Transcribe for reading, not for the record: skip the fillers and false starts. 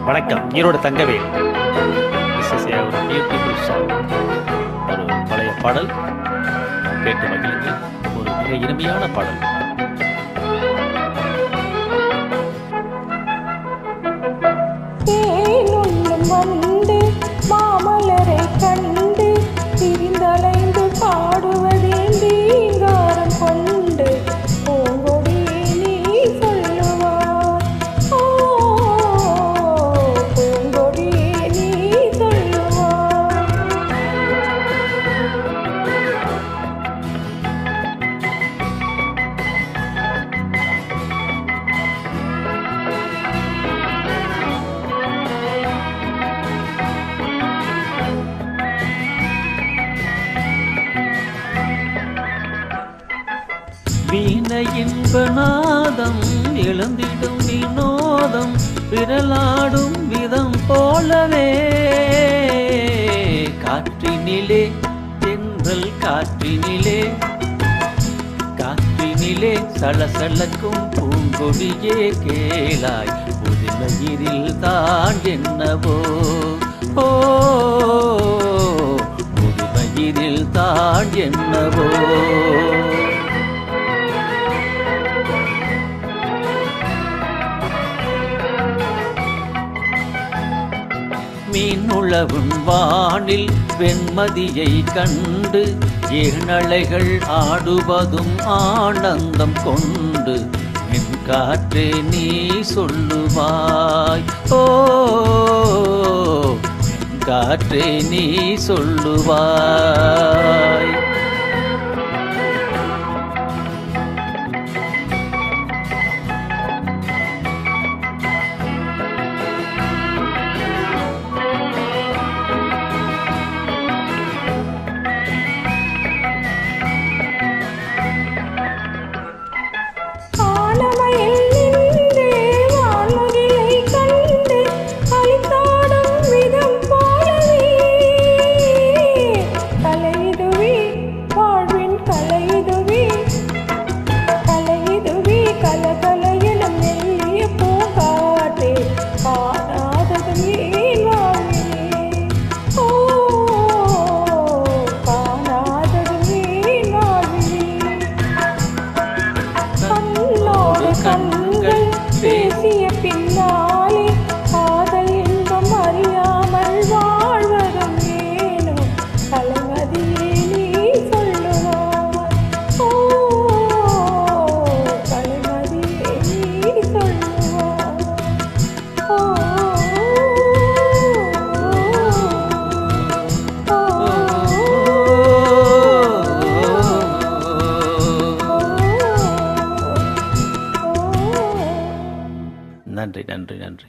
வணக்கம். ஈரோடு தங்கவேல். ஒரு beautiful song, ஒரு பழைய பாடல் கேட்டு மகிழுங்கள். ஒரு மிக இனிமையான பாடல். வந்து மாமலரை கண்டு திரிந்தலைந்து பாடுவதேன் தீங்காரம் கொண்டு பூங்கொடி நீ சொல்லுவார். பூங்கொடி நீ சொல்லுவார். வீண இன்பநாதம் எழுந்திடும் வினோதம் விரலாடும் விதம் போலவே காற்றினிலே தென்றல் காற்றினிலே சலசலக்கும் பூங்கொடியே கேளாய் புதுமயிரில் தான் என்னவோ புதுமயிரில் தான் என்னவோ மீனுளவும் வானில் வெண்மதியை கண்டு ஏனலைகள் ஆடுவதும் ஆனந்தம் கொண்டு என் காற்றே நீ சொல்லுவாய். என் காற்றே நீ சொல்லுவாய். கண்கள் பேசிய பின்னாலே காதல் இன்பம் அறியாமல் வாழ்வதும் ஏனோ கலைமதியே நீ சொல்லுவார். கலைமதியே நீ சொல்லுவார். நன்றி நன்றி நன்றி.